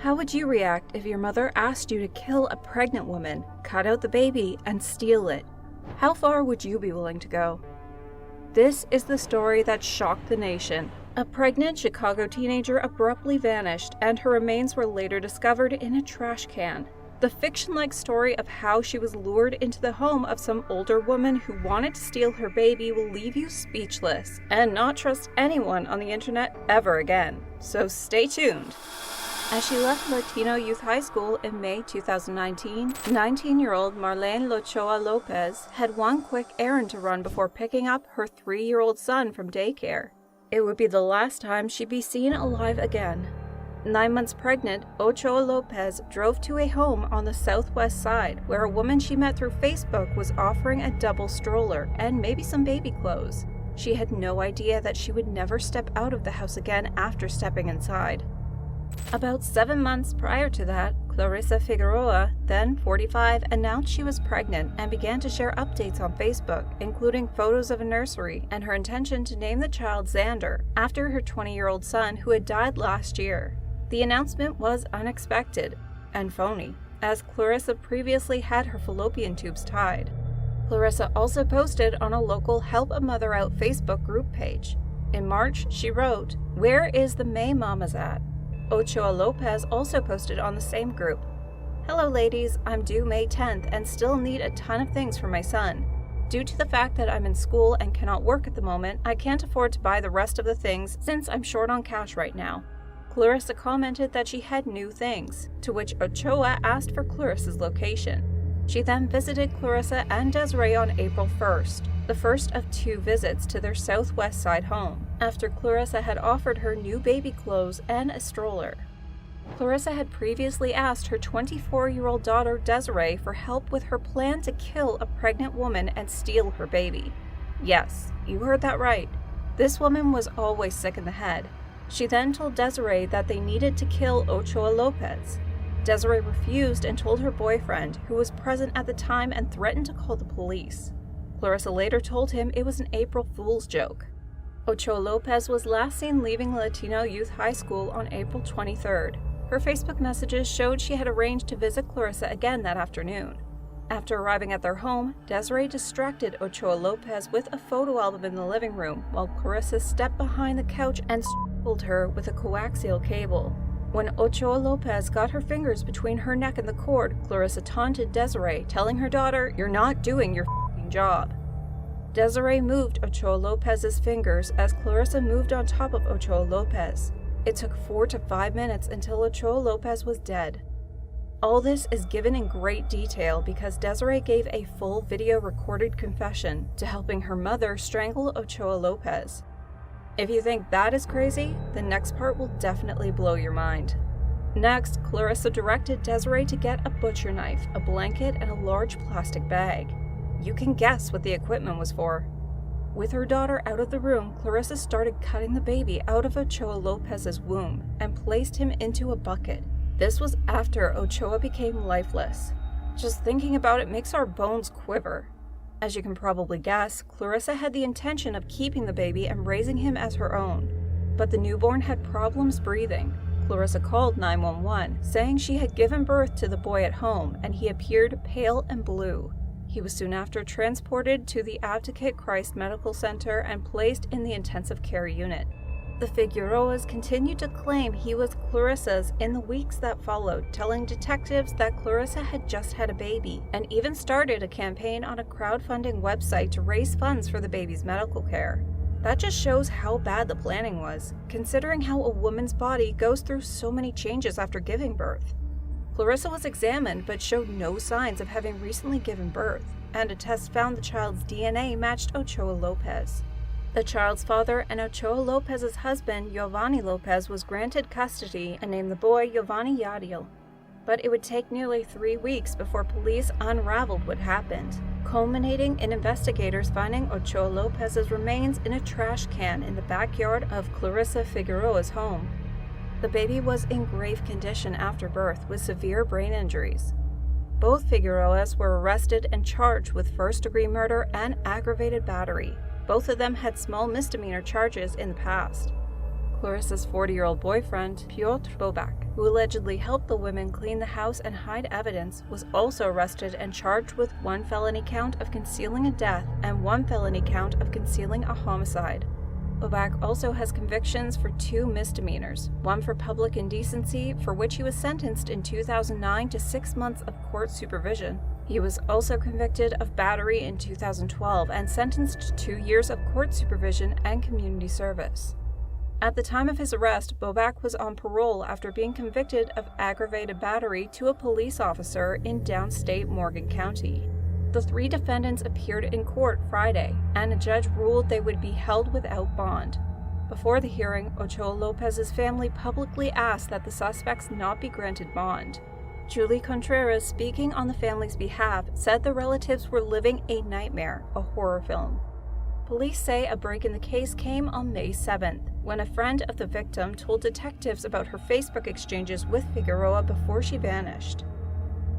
How would you react if your mother asked you to kill a pregnant woman, cut out the baby, and steal it? How far would you be willing to go? This is the story that shocked the nation. A pregnant Chicago teenager abruptly vanished, and her remains were later discovered in a trash can. The fiction-like story of how she was lured into the home of some older woman who wanted to steal her baby will leave you speechless and not trust anyone on the internet ever again. So stay tuned. As she left Latino Youth High School in May 2019, 19-year-old Marlene Ochoa Lopez had one quick errand to run before picking up her 3-year-old son from daycare. It would be the last time she'd be seen alive again. 9 months pregnant, Ochoa Lopez drove to a home on the southwest side where a woman she met through Facebook was offering a double stroller and maybe some baby clothes. She had no idea that she would never step out of the house again after stepping inside. About 7 months prior to that, Clarissa Figueroa, then 45, announced she was pregnant and began to share updates on Facebook, including photos of a nursery and her intention to name the child Xander, after her 20-year-old son who had died last year. The announcement was unexpected and phony, as Clarissa previously had her fallopian tubes tied. Clarissa also posted on a local Help a Mother Out Facebook group page. In March, she wrote, "Where is the May Mamas at?" Ochoa Lopez also posted on the same group, "Hello ladies, I'm due May 10th and still need a ton of things for my son. Due to the fact that I'm in school and cannot work at the moment, I can't afford to buy the rest of the things since I'm short on cash right now." Clarissa commented that she had new things, to which Ochoa asked for Clarissa's location. She then visited Clarissa and Desiree on April 1st, the first of 2 visits to their southwest side home, after Clarissa had offered her new baby clothes and a stroller. Clarissa had previously asked her 24-year-old daughter Desiree for help with her plan to kill a pregnant woman and steal her baby. Yes, you heard that right. This woman was always sick in the head. She then told Desiree that they needed to kill Ochoa Lopez. Desiree refused and told her boyfriend, who was present at the time, and threatened to call the police. Clarissa later told him it was an April Fool's joke. Ochoa Lopez was last seen leaving Latino Youth High School on April 23rd. Her Facebook messages showed she had arranged to visit Clarissa again that afternoon. After arriving at their home, Desiree distracted Ochoa Lopez with a photo album in the living room, while Clarissa stepped behind the couch and strangled her with a coaxial cable. When Ochoa Lopez got her fingers between her neck and the cord, Clarissa taunted Desiree, telling her daughter, "You're not doing your f***ing job." Desiree moved Ochoa Lopez's fingers as Clarissa moved on top of Ochoa Lopez. It took 4 to 5 minutes until Ochoa Lopez was dead. All this is given in great detail because Desiree gave a full video recorded confession to helping her mother strangle Ochoa Lopez. If you think that is crazy, the next part will definitely blow your mind. Next, Clarissa directed Desiree to get a butcher knife, a blanket, and a large plastic bag. You can guess what the equipment was for. With her daughter out of the room, Clarissa started cutting the baby out of Ochoa Lopez's womb and placed him into a bucket. This was after Ochoa became lifeless. Just thinking about it makes our bones quiver. As you can probably guess, Clarissa had the intention of keeping the baby and raising him as her own. But the newborn had problems breathing. Clarissa called 911, saying she had given birth to the boy at home and he appeared pale and blue. He was soon after transported to the Advocate Christ Medical Center and placed in the intensive care unit. The Figueroas continued to claim he was Clarissa's in the weeks that followed, telling detectives that Clarissa had just had a baby, and even started a campaign on a crowdfunding website to raise funds for the baby's medical care. That just shows how bad the planning was, considering how a woman's body goes through so many changes after giving birth. Clarissa was examined but showed no signs of having recently given birth, and a test found the child's DNA matched Ochoa Lopez. The child's father and Ochoa Lopez's husband, Giovanni Lopez, was granted custody and named the boy Giovanni Yadiel. But it would take nearly 3 weeks before police unraveled what happened, culminating in investigators finding Ochoa Lopez's remains in a trash can in the backyard of Clarissa Figueroa's home. The baby was in grave condition after birth with severe brain injuries. Both Figueroas were arrested and charged with first-degree murder and aggravated battery. Both of them had small misdemeanor charges in the past. Clarissa's 40-year-old boyfriend, Piotr Bobak, who allegedly helped the women clean the house and hide evidence, was also arrested and charged with 1 felony count of concealing a death and 1 felony count of concealing a homicide. Bobak also has convictions for 2 misdemeanors, one for public indecency, for which he was sentenced in 2009 to 6 months of court supervision. He was also convicted of battery in 2012 and sentenced to 2 years of court supervision and community service. At the time of his arrest, Bobak was on parole after being convicted of aggravated battery to a police officer in downstate Morgan County. The 3 defendants appeared in court Friday, and a judge ruled they would be held without bond. Before the hearing, Ochoa Lopez's family publicly asked that the suspects not be granted bond. Julie Contreras, speaking on the family's behalf, said the relatives were living a nightmare, a horror film. Police say a break in the case came on May 7th, when a friend of the victim told detectives about her Facebook exchanges with Figueroa before she vanished.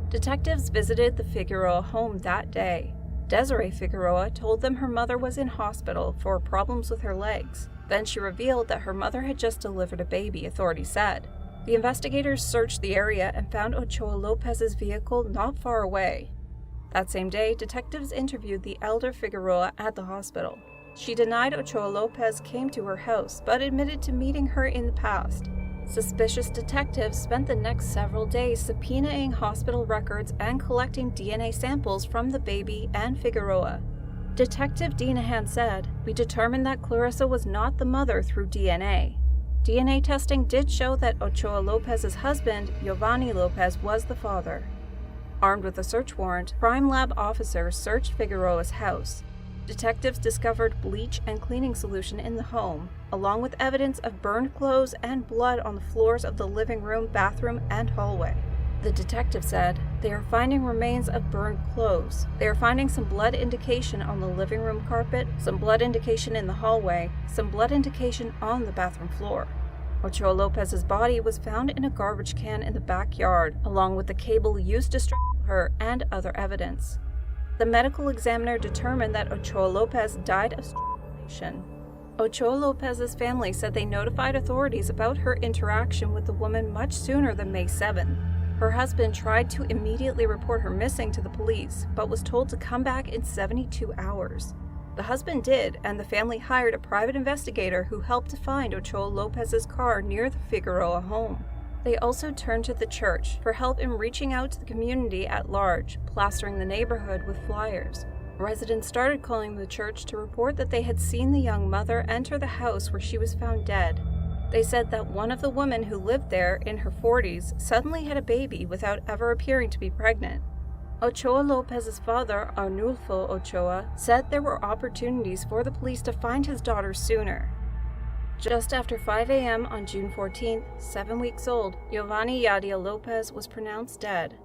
Detectives visited the Figueroa home that day. Desiree Figueroa told them her mother was in hospital for problems with her legs. Then she revealed that her mother had just delivered a baby, authorities said. The investigators searched the area and found Ochoa Lopez's vehicle not far away. That same day, detectives interviewed the elder Figueroa at the hospital. She denied Ochoa Lopez came to her house, but admitted to meeting her in the past. Suspicious detectives spent the next several days subpoenaing hospital records and collecting DNA samples from the baby and Figueroa. Detective Dinahan said, "We determined that Clarissa was not the mother through DNA. DNA testing did show that Ochoa Lopez's husband, Giovanni Lopez, was the father." Armed with a search warrant, crime lab officers searched Figueroa's house. Detectives discovered bleach and cleaning solution in the home, along with evidence of burned clothes and blood on the floors of the living room, bathroom, and hallway. The detective said, "They are finding remains of burned clothes. They are finding some blood indication on the living room carpet, some blood indication in the hallway, some blood indication on the bathroom floor." Ochoa Lopez's body was found in a garbage can in the backyard, along with the cable used to strangle her and other evidence. The medical examiner determined that Ochoa Lopez died of strangulation. Ochoa Lopez's family said they notified authorities about her interaction with the woman much sooner than May 7th. Her husband tried to immediately report her missing to the police, but was told to come back in 72 hours. The husband did, and the family hired a private investigator who helped to find Ochoa Lopez's car near the Figueroa home. They also turned to the church for help in reaching out to the community at large, plastering the neighborhood with flyers. Residents started calling the church to report that they had seen the young mother enter the house where she was found dead. They said that one of the women who lived there, in her 40s, suddenly had a baby without ever appearing to be pregnant. Ochoa Lopez's father, Arnulfo Ochoa, said there were opportunities for the police to find his daughter sooner. Just after 5 a.m. on June 14th, 7 weeks old, Giovanni Yadia Lopez was pronounced dead.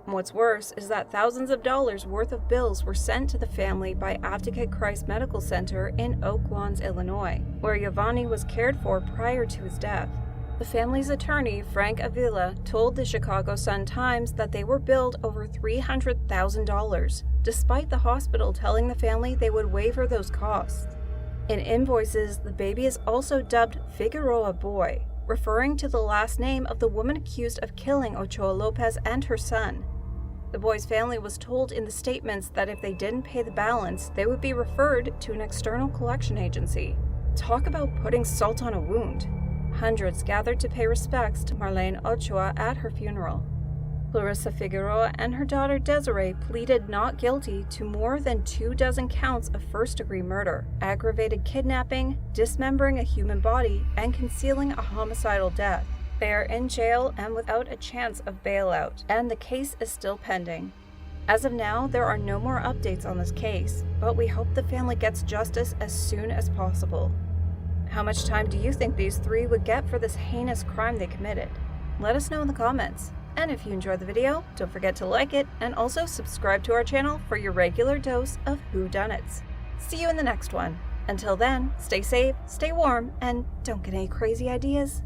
And what's worse is that thousands of dollars worth of bills were sent to the family by Advocate Christ Medical Center in Oak Lawns, Illinois, where Giovanni was cared for prior to his death. The family's attorney, Frank Avila, told the Chicago Sun-Times that they were billed over $300,000, despite the hospital telling the family they would waiver those costs. In invoices, the baby is also dubbed Figueroa Boy, referring to the last name of the woman accused of killing Ochoa Lopez and her son. The boy's family was told in the statements that if they didn't pay the balance, they would be referred to an external collection agency. Talk about putting salt on a wound. Hundreds gathered to pay respects to Marlene Ochoa at her funeral. Clarissa Figueroa and her daughter Desiree pleaded not guilty to more than 24 counts of first-degree murder, aggravated kidnapping, dismembering a human body, and concealing a homicidal death. They are in jail and without a chance of bailout, and the case is still pending. As of now, there are no more updates on this case, but we hope the family gets justice as soon as possible. How much time do you think these 3 would get for this heinous crime they committed? Let us know in the comments. And if you enjoyed the video, don't forget to like it and also subscribe to our channel for your regular dose of whodunits. See you in the next one. Until then, stay safe, stay warm, and don't get any crazy ideas.